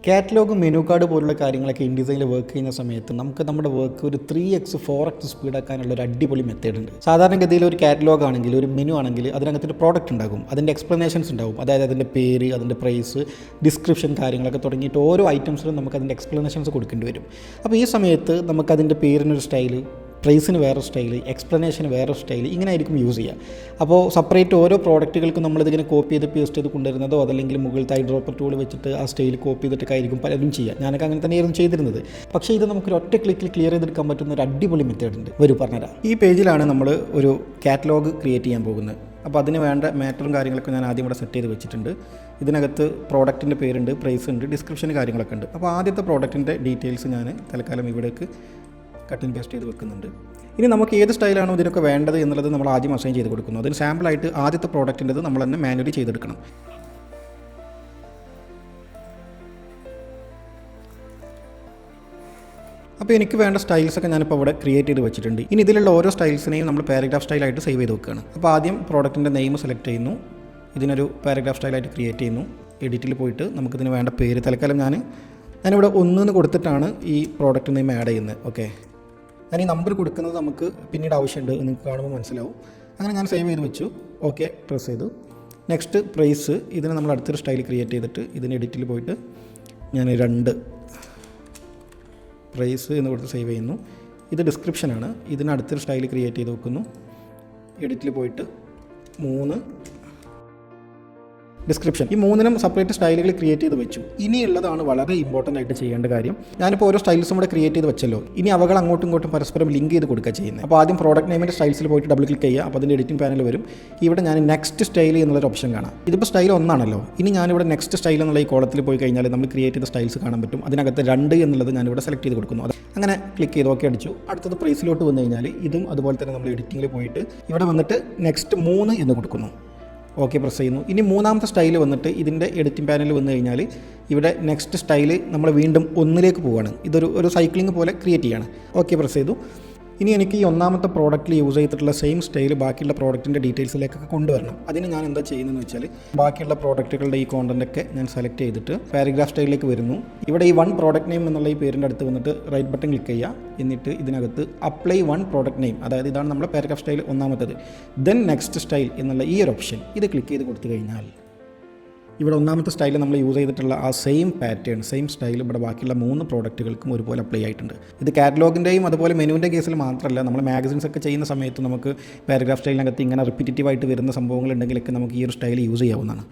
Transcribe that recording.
Catalogue menu card പോലുള്ള കാര്യങ്ങളൊക്കെ ഇൻഡിസൈനിൽ work ചെയ്യുന്ന സമയത്ത് നമുക്ക് നമ്മുടെ വർക്ക് ഒരു 3x 4x സ്പീഡാക്കാനുള്ള ഒരു അടിപൊളി മെത്തേഡ് ഉണ്ട്. സാധാരണഗതിയിൽ ഒരു കാറ്റലോഗ് ആണെങ്കിൽ, ഒരു മെനു ആണെങ്കിൽ അതിനകത്തൊരു പ്രോഡക്റ്റ് ഉണ്ടാകും, അതിൻ്റെ എക്സ്പ്ലനേഷൻസ് ഉണ്ടാവും. അതായത് അതിൻ്റെ പേര്, അതിൻ്റെ പ്രൈസ്, ഡിസ്ക്രിപ്ഷൻ കാര്യങ്ങളൊക്കെ തുടങ്ങിയിട്ട് ഓരോ ഐറ്റംസിലും നമുക്ക് അതിൻ്റെ എക്സ്പ്ലനേഷൻസ് കൊടുക്കേണ്ടി വരും. അപ്പോൾ ഈ സമയത്ത് നമുക്കതിൻ്റെ പേരിനൊരു സ്റ്റൈല്, പ്രൈസിന് വേറെ സ്റ്റൈൽ, എക്സ്പ്ലനേഷന് വേറെ സ്റ്റൈൽ, ഇങ്ങനെ ആയിരിക്കും യൂസ് ചെയ്യുക. അപ്പോൾ സെപ്പറേറ്റ് ഓരോ പ്രോഡക്റ്റുകൾക്കും നമ്മളിതിങ്ങനെ കോപ്പി ചെയ്ത് പേസ്റ്റ് ചെയ്ത് കൊണ്ടുവരുന്നതോ അതല്ലെങ്കിൽ മുകളിലത്തെ ഐ ഡ്രോപ്പർ ടൂൾ വെച്ചിട്ട് ആ സ്റ്റൈൽ കോപ്പി ചെയ്തിട്ടൊക്കെ ആയിരിക്കും പലരും ചെയ്യുക. ഞാനൊക്കെ അങ്ങനെ തന്നെയായിരുന്നു ചെയ്തിരുന്നത്. പക്ഷേ ഇത് നമുക്കൊരു ഒറ്റ ക്ലിക്കിൽ ക്ലിയർ ചെയ്തെടുക്കാൻ പറ്റുന്ന ഒരു അടിപൊളി മെത്തേഡ് ഉണ്ട്. വരൂ പറഞ്ഞുതരാം. ഈ പേജിലാണ് നമ്മൾ ഒരു കാറ്റലോഗ് ക്രിയേറ്റ് ചെയ്യാൻ പോകുന്നത്. അപ്പോൾ അതിന് വേണ്ട മാറ്ററും കാര്യങ്ങളൊക്കെ ഞാൻ ആദ്യം ഇവിടെ സെറ്റ് ചെയ്ത് വെച്ചിട്ടുണ്ട്. ഇതിനകത്ത് പ്രോഡക്റ്റിൻ്റെ പേരുണ്ട്, പ്രൈസ് ഉണ്ട്, ഡിസ്ക്രിപ്ഷൻ കാര്യങ്ങളൊക്കെ ഉണ്ട്. അപ്പോൾ ആദ്യത്തെ പ്രോഡക്റ്റിൻ്റെ ഡീറ്റെയിൽസ് ഞാൻ തൽക്കാലം ഇവിടേക്ക് കട്ട് ആൻഡ് പേസ്റ്റ് ചെയ്ത് വെക്കുന്നുണ്ട്. ഇനി നമുക്ക് ഏത് സ്റ്റൈലാണോ ഇതിനൊക്കെ വേണ്ടത് എന്നുള്ളത് നമ്മൾ ആദ്യം അസൈൻ ചെയ്ത് കൊടുക്കുന്നു. അതിന് സാമ്പിളായിട്ട് ആദ്യത്തെ പ്രോഡക്റ്റിൻ്റെത് നമ്മൾ തന്നെ മാനുവലി ചെയ്തെടുക്കണം. അപ്പോൾ എനിക്ക് വേണ്ട സ്റ്റൈൽസൊക്കെ ഞാനിപ്പോൾ ഇവിടെ ക്രിയേറ്റ് ചെയ്ത് വെച്ചിട്ടുണ്ട്. ഇനി ഇതിലുള്ള ഓരോ സ്റ്റൈൽസിനെയും നമ്മൾ പാരഗ്രാഫ് സ്റ്റൈലായിട്ട് സേവ് ചെയ്ത് വെക്കുകയാണ്. അപ്പോൾ ആദ്യം പ്രോഡക്റ്റിൻ്റെ നെയിം സെലക്ട് ചെയ്യുന്നു, ഇതിനൊരു പാരഗ്രാഫ് സ്റ്റൈലായിട്ട് ക്രിയേറ്റ് ചെയ്യുന്നു. എഡിറ്റിൽ പോയിട്ട് നമുക്കിതിന് വേണ്ട പേര് തൽക്കാലം ഞാനിവിടെ 1 കൊടുത്തിട്ടാണ് ഈ പ്രോഡക്റ്റ് നെയിം ആഡ് ചെയ്യുന്നത്. ഓക്കെ, ഞാൻ ഈ നമ്പർ കൊടുക്കുന്നത് നമുക്ക് പിന്നീട് ആവശ്യമുണ്ട്, നിങ്ങൾക്ക് കാണുമ്പോൾ മനസ്സിലാവും. അങ്ങനെ ഞാൻ സേവ് ചെയ്ത് വെച്ചു. ഓക്കെ പ്രസ് ചെയ്തു. നെക്സ്റ്റ് പ്രൈസ്, ഇതിന് നമ്മൾ അടുത്തൊരു സ്റ്റൈൽ ക്രിയേറ്റ് ചെയ്തിട്ട് ഇതിന് എഡിറ്റിൽ പോയിട്ട് ഞാൻ 2 പ്രൈസ് എന്ന് കൊടുത്ത് സേവ് ചെയ്യുന്നു. ഇത് ഡിസ്ക്രിപ്ഷനാണ്. ഇതിന് അടുത്തൊരു സ്റ്റൈൽ ക്രിയേറ്റ് ചെയ്ത് വെക്കുന്നു. എഡിറ്റിൽ പോയിട്ട് 3 ഡിസ്ക്രിപ്ഷൻ. ഈ 3നും സെപ്പറേറ്റ് സ്റ്റൈലുകൾ ക്രിയേറ്റ് ചെയ്ത് വെച്ചു. ഇനിയുള്ളതാണ് വളരെ ഇമ്പോർട്ടൻ്റ് ആയിട്ട് ചെയ്യേണ്ട കാര്യം. ഞാനിപ്പോൾ ഓരോ സ്റ്റൈൽസും കൂടെ ക്രിയേറ്റ് ചെയ്ത് വെച്ചല്ലോ. ഇനി അവകൾ അങ്ങോട്ടും ഇങ്ങോട്ടും പരസ്പരം ലിങ്ക് ചെയ്ത് കൊടുക്കുക ചെയ്യുന്നത്. അപ്പോൾ ആദ്യം പ്രോഡക്റ്റ് നെയിമിൻ്റെ സ്റ്റൈൽസിൽ പോയിട്ട് ഡബിൾ ക്ലിക്ക് ചെയ്യുക. അപ്പോൾ അതിൻ്റെ എഡിറ്റിംഗ് പാനൽ വരും. ഇവിടെ ഞാൻ നെക്സ്റ്റ് സ്റ്റൈൽ എന്നുള്ളൊരു ഓപ്ഷൻ കാണാം. ഇതിപ്പോൾ സ്റ്റൈൽ 1 ആണല്ലോ. ഇനി ഞാനിവിടെ നെക്സ്റ്റ് സ്റ്റൈൽ എന്നുള്ള ഈ കോളത്തിൽ പോയി കഴിഞ്ഞാൽ നമ്മൾ ക്രിയേറ്റ് ചെയ്ത സ്റ്റൈൽസ് കാണാൻ പറ്റും. അതിനകത്ത് 2 എന്നുള്ളത് ഞാനിവിടെ സെലക്ട് ചെയ്ത് കൊടുക്കുന്നു. അങ്ങനെ ക്ലിക്ക് ചെയ്ത് ഓക്കെ അടിച്ചു. അടുത്തത് പ്രൈസിലോട്ട് വന്നു കഴിഞ്ഞാൽ ഇതും അതുപോലെ തന്നെ നമ്മൾ എഡിറ്റിങ്ങിൽ പോയിട്ട് ഇവിടെ വന്നിട്ട് നെക്സ്റ്റ് 3 എന്ന് കൊടുക്കുന്നു. ഓക്കെ പ്രസ് ചെയ്യുന്നു. ഇനി 3ാമത്തെ സ്റ്റൈൽ വന്നിട്ട് ഇതിൻ്റെ എഡിറ്റിംഗ് പാനലിൽ വന്നു കഴിഞ്ഞാൽ ഇവിടെ നെക്സ്റ്റ് സ്റ്റൈൽ നമ്മൾ വീണ്ടും 1ലേക്ക് പോവുകയാണ്. ഇതൊരു സൈക്ലിംഗ് പോലെ ക്രിയേറ്റ് ചെയ്യാണ്. ഓക്കെ പ്രസ് ചെയ്തു. ഇനി എനിക്ക് ഈ 1ാമത്തെ പ്രോഡക്റ്റിൽ യൂസ് ചെയ്തിട്ടുള്ള സെയിം സ്റ്റൈൽ ബാക്കിയുള്ള പ്രോഡക്റ്റിൻ്റെ ഡീറ്റെയിൽസിലേക്കൊക്കെ കൊണ്ടുവരണം. അതിന് ഞാൻ എന്താ ചെയ്യുന്നതെന്ന് വെച്ചാൽ ബാക്കിയുള്ള പ്രോഡക്റ്റുകളുടെ ഈ കോണ്ടൻറ്റൊക്കെ ഞാൻ സെലക്ട് ചെയ്തിട്ട് പാരഗ്രാഫ് സ്റ്റൈലിലേക്ക് വരുന്നു. ഇവിടെ ഈ 1 പ്രോഡക്റ്റ് നെയിം എന്നുള്ള ഈ പേരിൻ്റെ അടുത്ത് വന്നിട്ട് റൈറ്റ് ബട്ടൺ ക്ലിക്ക് ചെയ്യുക. എന്നിട്ട് ഇതിനകത്ത് അപ്ലൈ 1 പ്രോഡക്റ്റ് നെയിം, അതായത് ഇതാണ് നമ്മുടെ പാരഗ്രാഫ് സ്റ്റൈൽ 1ാമത്തേത്. ദെൻ നെക്സ്റ്റ് സ്റ്റൈൽ എന്നുള്ള ഈ ഒരു ഓപ്ഷൻ ഇത് ക്ലിക്ക് ചെയ്ത് കൊടുത്തു കഴിഞ്ഞാൽ ഇവിടെ 1ാമത്തെ സ്റ്റൈൽ നമ്മൾ യൂസ് ചെയ്തിട്ടുള്ള ആ സെയിം പാറ്റേൺ, സെയിം സ്റ്റൈൽ ഇവിടെ ബാക്കിയുള്ള 3 പ്രോഡക്റ്റുകൾക്കും ഒരുപോലെ അപ്ലൈ ആയിട്ടുണ്ട്. ഇത് കാറ്റലോഗിൻ്റെയും അതുപോലെ മെനുവിൻ്റെ കേസിൽ മാത്രമല്ല, നമ്മൾ മാഗസിൻസ് ഒക്കെ ചെയ്യുന്ന സമയത്ത് നമുക്ക് പാരഗ്രാഫ് സ്റ്റൈലിനകത്ത് ഇങ്ങനെ റിപ്പീറ്റീവായിട്ട് വരുന്ന സംഭവങ്ങൾ ഉണ്ടെങ്കിലൊക്കെ നമുക്ക് ഈ ഒരു സ്റ്റൈൽ യൂസ് ചെയ്യാവുന്നതാണ്.